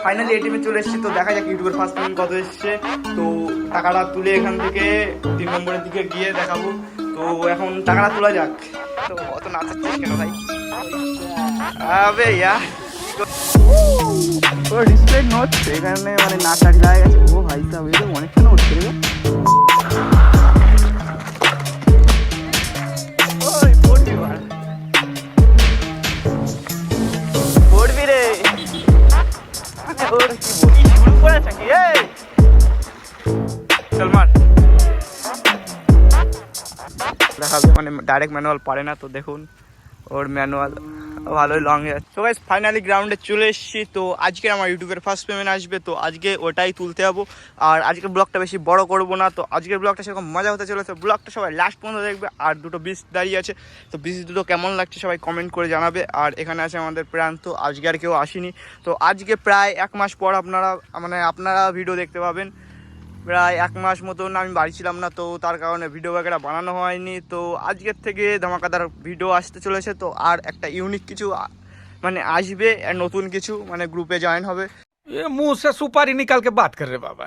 Finally এটিএমে চলে এসেছি। তো দেখা যাক ইউটিউবের ফার্স্ট পেমেন্ট কত এসছে। তো টাকাটা তুলে এখান থেকে 3 নম্বরের দিকে গিয়ে দেখাবো। তো এখন টাকাটা তোলা যাক। তো অত নাচাচ্ছিস কেন ভাই? আবে পুরো ডিসপ্লে নোট এখানে মানে নাচাড়ি লাগে গেছে। ও ভাই সাহেব এটা অনেকটা নোট রে। ওই পড়বি রে। ওর কি বলি শুরু করেছে কি এই চল মার দেখাবে মানে ডাইরেক্ট ম্যানুয়াল পারে না। তো দেখুন ওর ম্যানুয়াল ভালোই লং যাচ্ছে। তো গাইস ফাইনালি গ্রাউন্ডে চলে এসেছি। তো আজকে আমার ইউটিউবের ফার্স্ট পেমেন্ট আসবে, তো আজকে ওটাই তুলতে যাবো। আর আজকের ব্লগটা বেশি বড় করবো না। তো আজকের ব্লগটা সেরকম মজা হতে চলেছে। ব্লগটা সবাই লাস্ট পর্যন্ত দেখবে। আর দুটো বিচ দাঁড়িয়ে আছে, তো বিচ দুটো কেমন লাগছে সবাই কমেন্ট করে জানাবে। আর এখানে আছে আমাদের প্রান্ত, আজকে আর কেউ আসেনি। তো আজকে প্রায় 1 মাস পর আপনারা ভিডিও দেখতে পাবেন। প্রায় 1 মাস মতন আমি বাড়ি ছিলাম না, তো তার কারণে ভিডিও বাগেরা বানানো হয়নি। তো আজকের থেকে ধামাকাদার ভিডিও আসতে চলেছে। তো আর একটা ইউনিক কিছু মানে আসবে, নতুন কিছু মানে গ্রুপে জয়েন হবে। मुंह से सुपारी निकाल के बात कर रहे बाबा।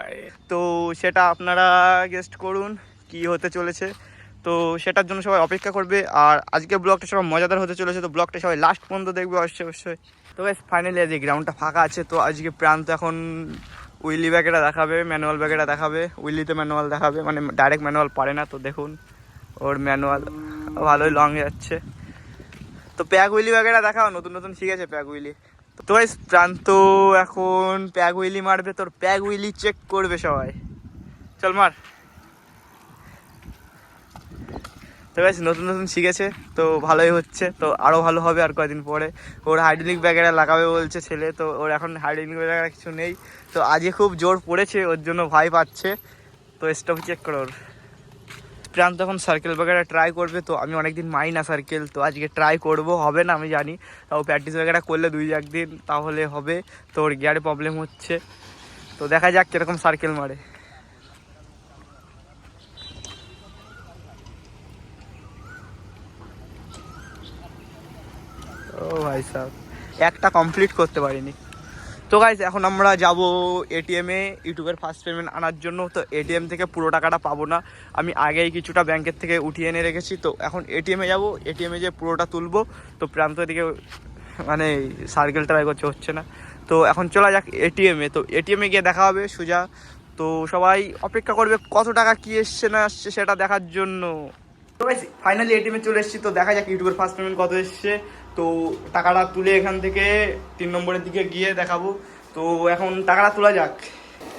তো সেটা আপনারা গেস্ট করুন কি হতে চলেছে। তো সেটার জন্য সবাই অপেক্ষা করবে। আর আজকে ব্লগটা সবাই মজাদার হতে চলেছে। তো ব্লগটা সবাই লাস্ট পর্যন্ত দেখবে অবশ্যই। তো ফাইনালি আজ এই গ্রাউন্ডটা ফাঁকা আছে। তো আজকে প্রান্ত এখন উইলি ব্যাগেরা দেখাবে, ম্যানুয়াল ব্যাগেরা দেখাবে। উইলিতে ম্যানুয়াল দেখাবে, মানে ডাইরেক্ট ম্যানুয়াল পারে না। তো দেখুন ওর ম্যানুয়াল ভালোই লং যাচ্ছে। তো প্যাগ উইলি ব্যাগেরা দেখাও, নতুন নতুন শিখেছে প্যাগ উইলি। তো গাইস প্রান্ত এখন প্যাগ উইলি মারবে, তোর প্যাগ উইলি চেক করবে সবাই। চল মার। তো গাইস নতুন নতুন শিখেছে, তো ভালোই হচ্ছে। তো আরও ভালো হবে আর কয়েকদিন পরে। ওর হাইড্রোলিক ব্যাগেরা লাগাবে বলছে ছেলে, তো ওর এখন হাইড্রোলিক ব্যাগেরা কিছু নেই। তো আজকে খুব জোর পড়েছে, ওর জন্য ভয় পাচ্ছে। তো স্টপ চেক করো ওর। প্রান্ত এখন সার্কেল ব্যাগেরা ট্রাই করবে। তো আমি অনেকদিন মারি না সার্কেল, তো আজকে ট্রাই করব। হবে না আমি জানি, তাও প্র্যাকটিস ব্যাগেরা করলে 2-1 দিন তাহলে হবে। তো ওর গিয়ারে প্রবলেম হচ্ছে, তো দেখা যাক কীরকম সার্কেল মারে। ও ভাই সাহেব একটা কমপ্লিট করতে পারিনি। তো গাইজ এখন আমরা যাব এটিএমে ইউটিউবের ফার্স্ট পেমেন্ট আনার জন্য। তো এটিএম থেকে পুরো টাকাটা পাবো না, আমি আগেই কিছুটা ব্যাংকের থেকে উঠিয়ে এনে রেখেছি। তো এখন এটিএমে যাব, এটিএমে যে পুরোটা তুলবো। তো প্রান্ত দিকে মানে সার্কেল ট্রাই করছে, হচ্ছে না। তো এখন চলা যাক এটিএমে। তো এটিএমে গিয়ে দেখা হবে সোজা। তো সবাই অপেক্ষা করবে কত টাকা কি এসছে না আসছে সেটা দেখার জন্য। তো ফাইনালি এটিএমে চলে এসেছি। তো দেখা যাক ইউটিউবের ফার্স্ট পেমেন্ট কত এসছে। তো টাকাটা তুলে এখান থেকে 3 নম্বরের দিকে গিয়ে দেখাবো। তো এখন টাকাটা তোলা যাক।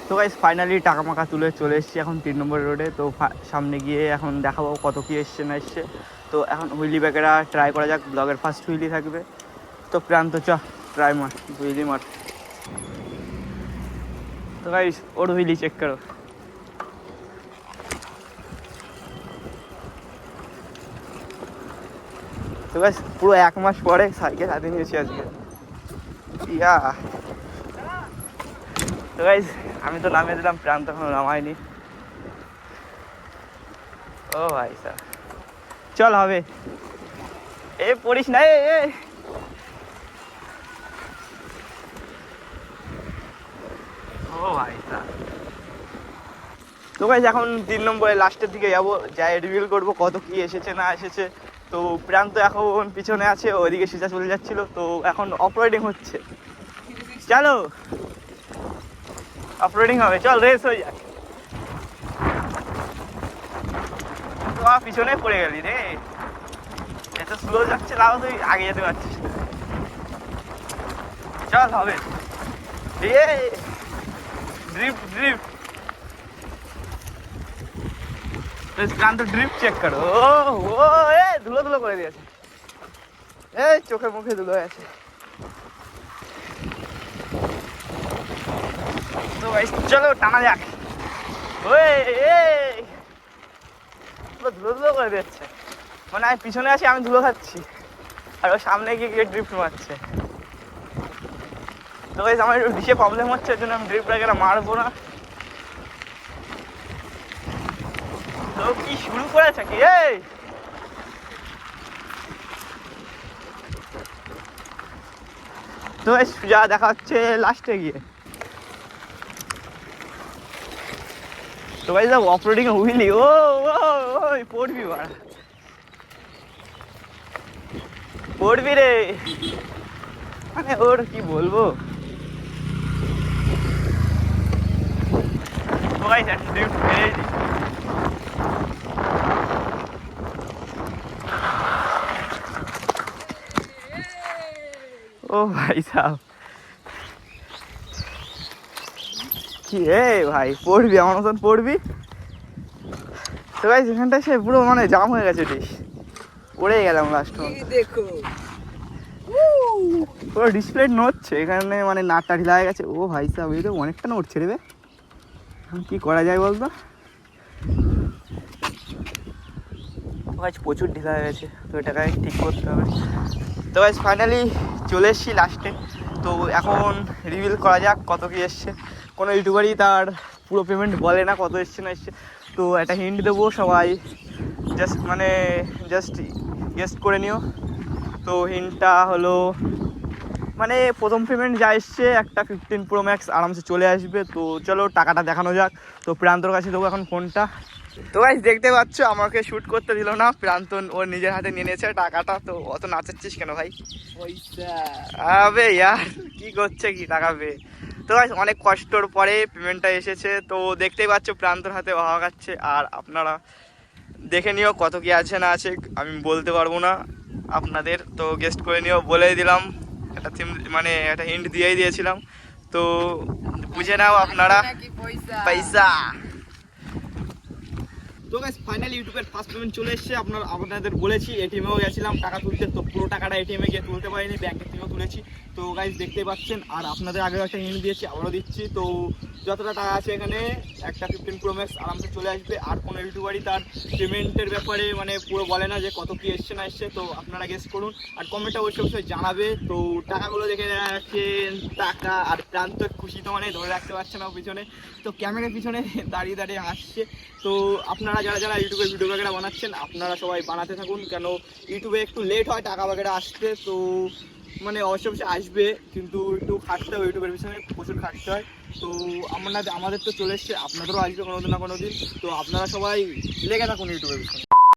তো গাইস ফাইনালি টাকা মাকা তুলে চলে এসেছি এখন 3 নম্বর রোডে। তো সামনে গিয়ে এখন দেখাবো কত কি এসছে না এসছে। তো এখন হুইলি ব্যাগেরা ট্রাই করা যাক, ব্লগের ফার্স্ট হুইলি থাকবে। তো প্রান্ত ট্রাই মার, হুইলি মার। তো গাইস ওর হুইলি চেক করো। তো গাইস পুরো 1 মাস পরে সাইকেল হাতে নিয়েছি আজকে। ইয়া তো গাইস আমি তো নামিয়ে দিলাম, প্রান্ত এখনো নামায়নি। ও ভাই স্যার চল হবে। এ পড়িস না এ। ও ভাই স্যার তো গাইস এখন 3 নম্বরে লাস্টের দিকে যাবো, যাই রিভিল করবো কত কি এসেছে না এসেছে। তো প্রান্ত এখন পিছনে আছে, ওইদিকে সিজা চলে যাচ্ছিল। তো এখন অপারেটিং হচ্ছে, চলো অপারেটিং হবে, চল রেস হয়ে যাক। তো পিছনে পড়ে গেলি রে, এত স্লো যাচ্ছে, লাভ তুই আগে যেতে পারছিস। চল হবে ড্রিফট ড্রিফট। প্রান্ত ড্রিফট চেক করো। ও এ ধুলো ধুলো করে দিয়েছে, এই চোখে মুখে ধুলো আছে। তো চলো টানা যাক। ধুলো ধুলো করে দিচ্ছে, মানে আমি পিছনে আছি, আমি ধুলো খাচ্ছি, আর ও সামনে গিয়ে ড্রিফট মারছে। তো আমার একটু ডিশে প্রবলেম হচ্ছে, এর জন্য আমি ড্রিফট ব্রেকেরা মারবো না। তো কি শুরু করেছে কি এই তো যা দেখা হচ্ছে লাস্টে গিয়ে। তো ভাই দেখ অফরোডিং এ হুইলি, ও পড়বি বাড়া, পড়বি রে, মানে ওর কি বলবো। তো ভাই একটা ড্রিফট মেরে দিই। ও ভাই সাহেব কি রে ভাই, পড়বি আমার মতন পড়বি। তো ভাই এখানটা সে পুরো মানে জাম হয়ে গেছে, ডিশ পড়ে গেলাম লাস্ট। দেখো পুরো ডিসপ্লে নড়ছে এখানে, মানে নাটটা ঢিলা হয়ে গেছে। ও ভাই সাহেব এই তো অনেকটা নড়ছে রে। এখন কি করা যায় বলতো, ভাই প্রচুর ঢিলা হয়ে গেছে, তো এটাকে ঠিক করতে হবে। তো ভাই ফাইনালি চলে এসেছি লাস্টে। তো এখন রিভিল করা যাক কত কি এসছে। কোনো ইউটিউবারই তার পুরো পেমেন্ট বলে না কত এসছে না এসছে, তো একটা হিন্ট দেবো, সবাই জাস্ট গেস্ট করে নিও। তো হিন্টটা হলো মানে প্রথম পেমেন্ট যা এসছে একটা 15 Pro Max আরামসে চলে আসবে। তো চলো টাকাটা দেখানো যাক। তো প্রান্তর কাছে দেবো এখন ফোনটা। তো গাইস দেখতে পাচ্ছ আমাকে শ্যুট করতে দিল না, প্রান্তন ওর নিজের হাতে নিয়ে নিয়েছে টাকাটা। তো অত নাচাচ্ছিস কেন ভাই? পয়সা আবে ইয়ার কি করছে কি টাকা পেয়ে। তো গাইস অনেক কষ্টর পরে পেমেন্টটা এসেছে। তো দেখতেই পাচ্ছ প্রান্তর হাতে ভাগাচ্ছে, আর আপনারা দেখে নিও কত কি আছে না আছে, আমি বলতে পারবো না আপনাদের। তো গেস্ট করে নিও, বলেই দিলাম, একটা থিম মানে একটা হিন্ট দিয়েই দিয়েছিলাম। তো বুঝে নাও আপনারা পয়সা। তো গাইস ফাইনালি ইউটিউবের ফার্স্ট পেমেন্ট চলে এসেছে। আপনাদের বলেছি এটিএমেও গেছিলাম টাকা তুলতে, তো পুরো টাকাটা এটিএমে গিয়ে তুলতে পারিনি, ব্যাংকের থেকেও তুলেছি। তো গাইস দেখতেই পাচ্ছেন, আর আপনাদের আগেও একটা হিন্ট দিয়েছি, আবারও দিচ্ছি। তো যতটা টাকা আছে এখানে একটা 15 Pro Max আরামসে চলে আসবে। আর কোনো ইউটিউবারই তার পেমেন্টের ব্যাপারে মানে পুরো বলে না যে কত কি এসছে না এসছে। তো আপনারা গেস করুন আর কমেন্টে অবশ্যই জানাবে। তো টাকাগুলো দেখে রাখছেন, টাকা আর প্রান্ত খুশি তো মানে ধরে রাখতে পারছে না পিছনে, তো ক্যামেরার পিছনে দাঁড়িয়ে দাঁড়িয়ে হাসছে। তো আপনারা যারা যারা ইউটিউবে ভিডিও বাগেরা বানাচ্ছেন আপনারা সবাই বানাতে থাকুন, কেন ইউটিউবে একটু লেট হয় টাকা বাগেরা আসতে। তো মানে অবশ্যই আসবে, কিন্তু একটু খাটতে হয়, ইউটিউবের পিছনে প্রচুর খাটতে হয়। তো আমাদের তো চলে এসছে, আপনাদেরও আসবে কোনো দিন না কোনো দিন। তো আপনারা সবাই লেগে থাকুন ইউটিউবের পিছনে।